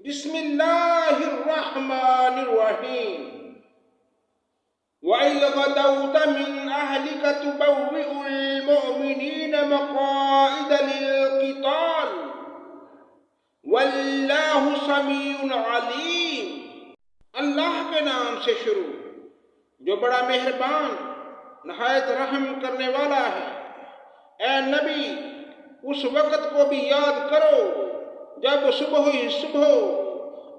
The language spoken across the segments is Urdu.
بسم اللہ الرحمن الرحیم وَإِذْ غَدَوْتَ مِنْ أَهْلِكَ تُبَوِّئُ الْمُؤْمِنِينَ مَقَاعِدَ لِلْقِتَالِ وَاللَّهُ سَمِيعٌ عَلِيمٌ۔ اللہ کے نام سے شروع جو بڑا مہربان نہایت رحم کرنے والا ہے۔ اے نبی اس وقت کو بھی یاد کرو جب صبح ہی صبح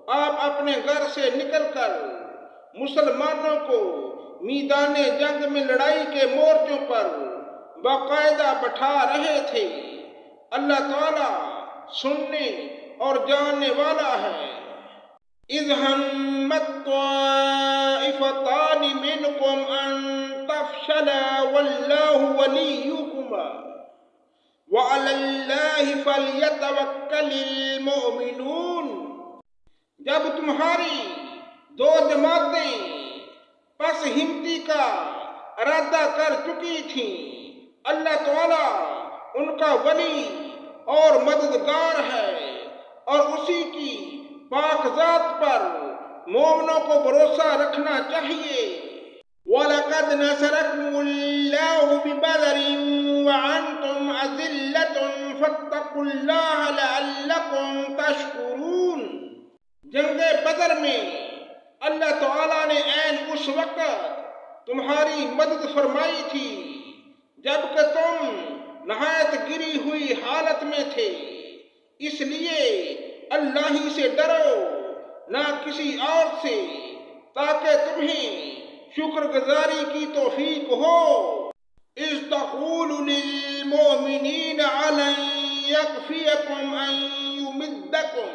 آپ اپنے گھر سے نکل کر مسلمانوں کو میدان جنگ میں لڑائی کے مورچوں پر باقاعدہ بٹھا رہے تھے۔ اللہ تعالیٰ سننے اور جاننے والا ہے۔ اِذْ هَمَّتْ طَائِفَتَانِ مِنْكُمْ أَن تَفْشَلَا وَاللَّهُ وَلِيُّكُمَا وَعَلَى اللَّهِ فَلْيَتَوَكَّلِ الْمُؤْمِنُونَ۔ جب تمہاری دو جماعتیں پس ہمتی کا ارادہ کر چکی تھیں، اللہ تعالیٰ ان کا ولی اور مددگار ہے، اور اسی کی پاک ذات پر مومنوں کو بھروسہ رکھنا چاہیے۔ وَلَقَدْ نَصَرَكُمُ اللَّهُ بِبَدْرٍ وَأَنْتُمْ أَذِلَّةٌ فَاتَّقُوا اللَّهَ لَعَلَّكُمْ تَشْكُرُونَ۔ جنگ بدر میں اللہ تعالیٰ نے عین اس وقت تمہاری مدد فرمائی تھی جبکہ تم نہایت گری ہوئی حالت میں تھے، اس لیے اللہ ہی سے ڈرو نہ کسی اور سے، تاکہ تمہیں شکر گزاری کی توفیق ہو۔ اِذْ تَقُولُ لِلْمُؤْمِنِينَ أَلَنْ يَكْفِيَكُمْ أَنْ يُمِدَّكُمْ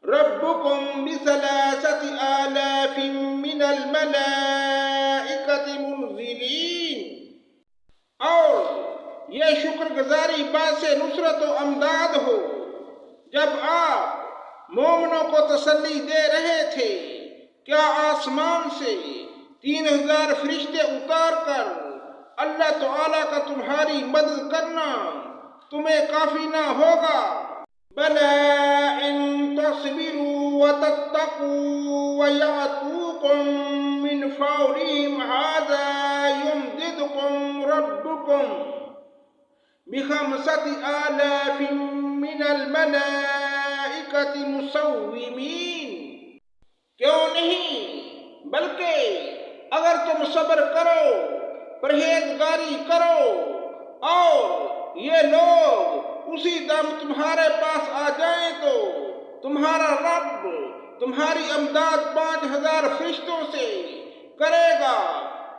رَبُّكُمْ بِثَلَاثَةِ آلَافٍ مِّنَ الْمَلَائِكَةِ مُنْزِلِينَ۔ اور یہ شکر گزاری باعث نصرت و امداد ہو جب آپ مومنوں کو تسلی دے رہے تھے، کیا آسمان سے 3000 فرشتے اتار کر اللہ تعالیٰ کا تمہاری مدد کرنا تمہیں کافی نہ ہوگا؟ بَلَىٰ إِن تَصْبِرُوا وَتَتَّقُوا وَيَأْتُوكُم مِّنْ فَوْرِهِمْ هَٰذَا يُمْدِدْكُمْ رَبُّكُم بِخَمْسَةِ آلَافٍ مِّنَ الْمَلَائِكَةِ مُسَوِّمِينَ۔ کیوں نہیں، بلکہ اگر تم صبر کرو، پرہیزگاری کرو اور یہ لوگ اسی دم تمہارے پاس آ جائیں تو تمہارا رب تمہاری امداد 5000 فرشتوں سے کرے گا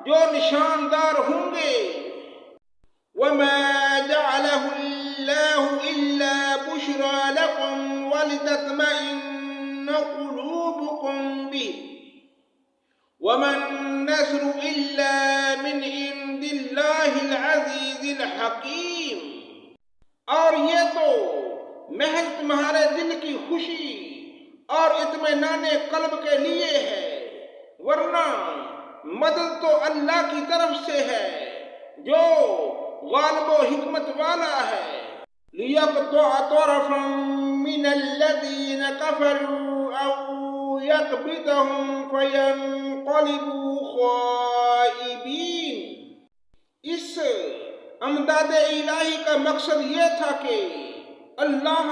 جو نشاندار ہوں گے۔ وَمَا جَعَلَهُ اللَّهُ إِلَّا بُشْرَىٰ لَكُمْ وَلِتَطْمَئِنَّ قُلُوبُكُمْ بِهِ وَمَا النَّصْرُ إِلَّا مِنْ عِندِ اللَّهِ الْعَزِيزِ الْحَكِيمِ۔ اور یہ تو محض تمہارے دل کی خوشی اور اطمینان قلب کے لیے ہے، ورنہ مدد تو اللہ کی طرف سے ہے جو غالب و حکمت والا ہے۔ لِيَقْطَعَ طَرَفًا مِّنَ الَّذِينَ كَفَرُوا أَوْ يَكْبِتَهُمْ فَيَنقَلِبُوا خَائِبِينَ۔ اس امداد الہی کا مقصد یہ تھا کہ اللہ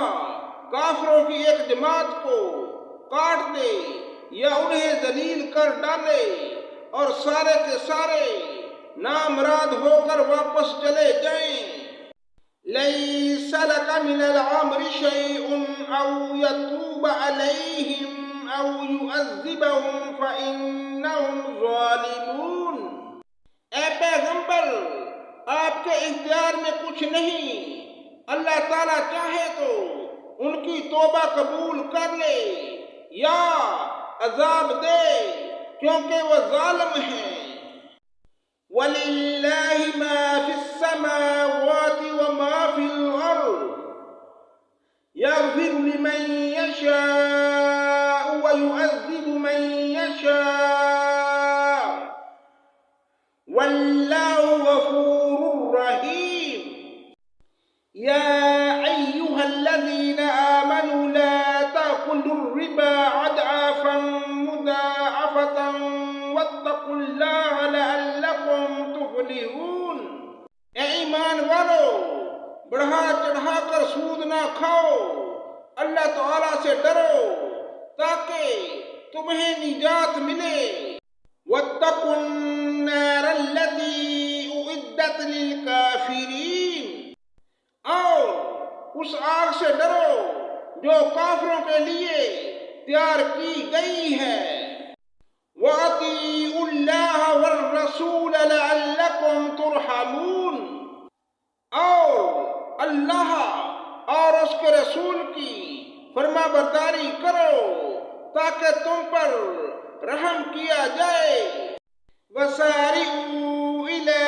کافروں کی ایک جماعت کو کاٹ دے یا انہیں ذلیل کر ڈالے اور سارے کے سارے نامراد ہو کر واپس چلے جائیں۔ لَيْسَ لَكَ مِنَ الْأَمْرِ شَيْءٌ أَوْ يَتُوبَ عَلَيْهِمْ أَوْ يُعَذِّبَهُمْ فَإِنَّهُمْ ظَالِمُونَ۔ اے پیغمبر، آپ کے اختیار میں کچھ نہیں، اللہ تعالیٰ چاہے تو ان کی توبہ قبول کر لے یا عذاب دے، کیونکہ وہ ظالم ہیں۔ وَلِلَّهِ مَا فِي السَّمَاوَاتِ وَمَا فِي الْأَرْضِ يَغْفِرُ لِمَن يَشَاءُ وَيُعَذِّبُ مَن يَشَاءُ وَاللَّهُ غَفُورٌ رَّحِيمٌ۔ يَا أَيُّهَا الَّذِينَ آمَنُوا لَا تَأْكُلُوا تفلحون۔ اے ایمان والو، بڑھا چڑھا کر سود نہ کھاؤ، اللہ تعالیٰ سے ڈرو تاکہ تمہیں نجات ملے۔ واتقوا النار التي اعدت للكافرين، اور اس آگ سے ڈرو جو کافروں کے لیے تیار کی گئی ہے۔ وَأَطِيعُوا اللَّهَ وَالرَّسُولَ لَعَلَّكُمْ تُرْحَمُونَ، اور اللہ اور اس کے رسول کی فرما برداری کرو تاکہ تم پر رحم کیا جائے۔ وَسَارِعُوا إِلَى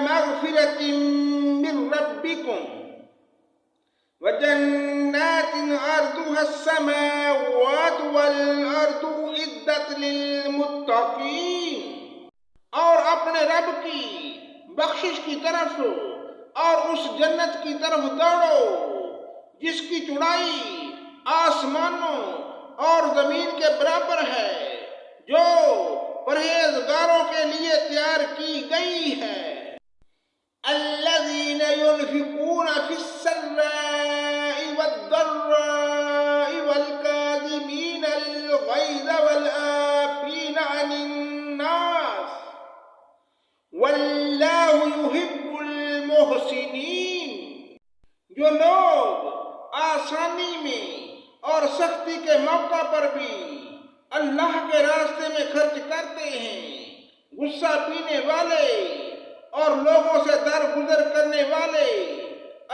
مَغْفِرَةٍ مِّن رَّبِّكُمْ وَجَنَّاتٍ عَرْضُهَا السَّمَاوَاتُ وَالْأَرْضُ أُعِدَّتْ لِلْمُتَّقِينَ، اور اپنے رب کی بخشش کی طرف اور اس جنت کی طرف دوڑو جس کی چوڑائی آسمانوں اور زمین کے برابر ہے، جو پرہیزگاروں کے لیے تیار کی گئی ہے۔ الذين ينفقون في السراء والضراء والكاظمين الغيظ والعافين عن الناس والله يحب المحسنين، جو لوگ آسانی میں اور سختی کے موقع پر بھی اللہ کے راستے میں خرچ کرتے ہیں، غصہ پینے والے اور لوگوں سے درگزر کرنے والے،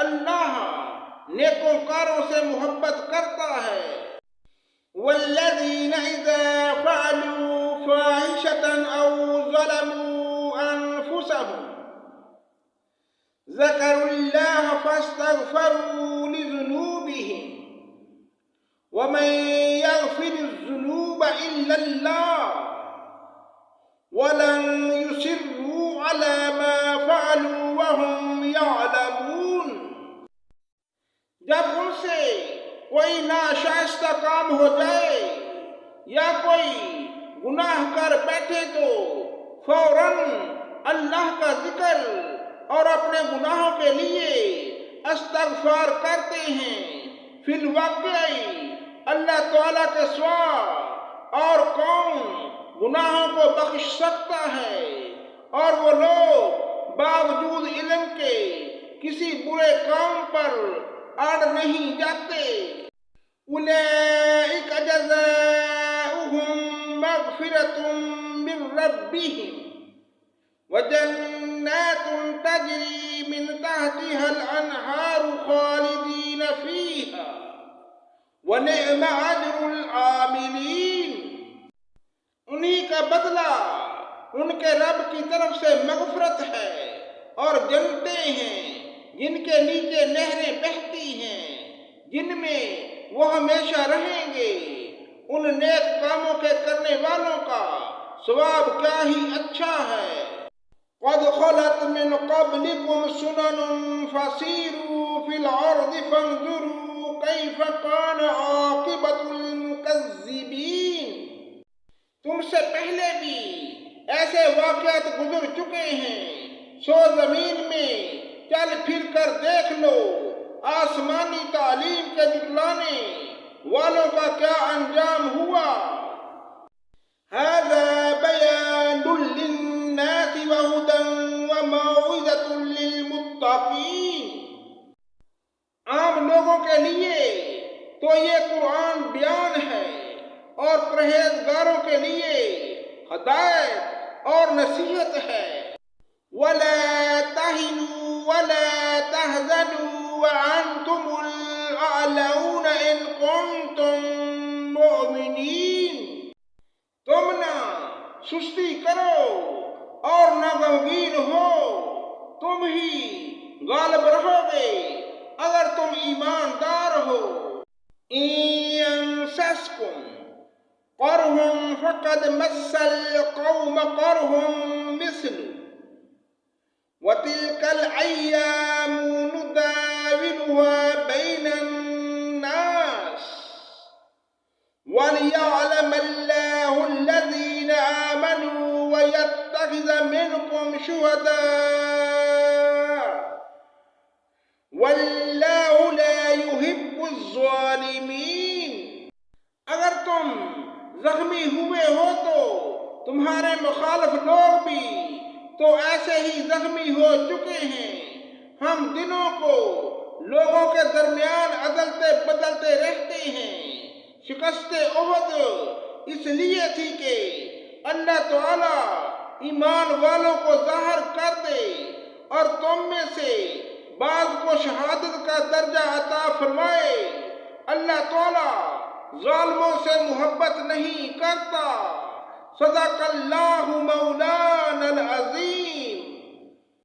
اللہ نیکوکاروں سے محبت کرتا ہے۔ والذین اذا فعلوا فاحشة او ظلموا انفسهم ذکروا اللہ فاستغفروا لذنوبهم ومن يغفر الذنوب الا اللہ وَلَمْ يُصِرُّوا عَلَى مَا فَعَلُوا وَهُمْ يَعْلَمُونَ، جب ان سے کوئی ناشائستہ کام ہو جائے یا کوئی گناہ کر بیٹھے تو فوراً اللہ کا ذکر اور اپنے گناہوں کے لیے استغفار کرتے ہیں۔ فی الواقع اللہ تعالیٰ کے سوا اور کون گناہوں کو بخش سکتا ہے، اور وہ لوگ باوجود علم کے کسی برے کام پر اڑ نہیں جاتے۔ اولئک جزاؤہم مغفرۃ من ربہم وجنات تجری من تحتها الانہار خالدین فیہا ونعم اجر العاملین، انہی کا بدلہ ان کے رب کی طرف سے مغفرت ہے اور جنتیں ہیں جن کے نیچے نہریں بہتی ہیں، جن میں وہ ہمیشہ رہیں گے۔ ان نیک کاموں کے کرنے والوں کا ثواب کیا ہی اچھا ہے۔ قد خلت من قبلكم سنن فسیروا فی الارض فانظروا کیف کان عاقبۃ المکذبین، تم سے پہلے بھی ایسے واقعات گزر چکے ہیں، سو زمین میں چل پھر کر دیکھ لو آسمانی تعلیم کے جھٹلانے والوں کا کیا انجام ہوا۔ ھذا بیان للناس وہدی وموعظۃ للمتقین، عام لوگوں کے لیے تو یہ قرآن بیان ہے اور پرہیزگاروں کے لیے ہدایت اور نصیحت ہے۔ وَلَا تَهِنُوا وَلَا تَحْزَنُوا وَأَنْتُمُ الْأَعْلَوْنَ إِن كُنتُم مُّؤْمِنِينَ، تم نہ سستی کرو اور نہ غمگین ہو، تم ہی غالب رہو گے اگر تم ایماندار ہو۔ إِن يَمْسَسْكُمْ قَرْحٌ فَقَدْ مَسَّ الْقَوْمَ قَرْحٌ مِثْلُهُ وَتِلْكَ الْأَيَّامُ نُدَاوِلُهَا بَيْنَ النَّاسِ وَلِيَعْلَمَ اللَّهُ الَّذِينَ آمَنُوا وَيَتَّقُوا يتخذ منكم شهداء واللہ لا يحب الظالمین۔ اگر تم زخمی ہوئے ہو تو تمہارے مخالف لوگ بھی تو ایسے ہی زخمی ہو چکے ہیں۔ ہم دنوں کو لوگوں کے درمیان عدلتے بدلتے رہتے ہیں۔ شکست احد اس لیے تھی کہ اللہ تعالیٰ ایمان والوں کو ظاہر کر دے اور تم میں سے بعض کو شہادت کا درجہ عطا فرمائے۔ اللہ تعالیٰ ظالموں سے محبت نہیں کرتا۔ صدق اللہ مولانا العظیم۔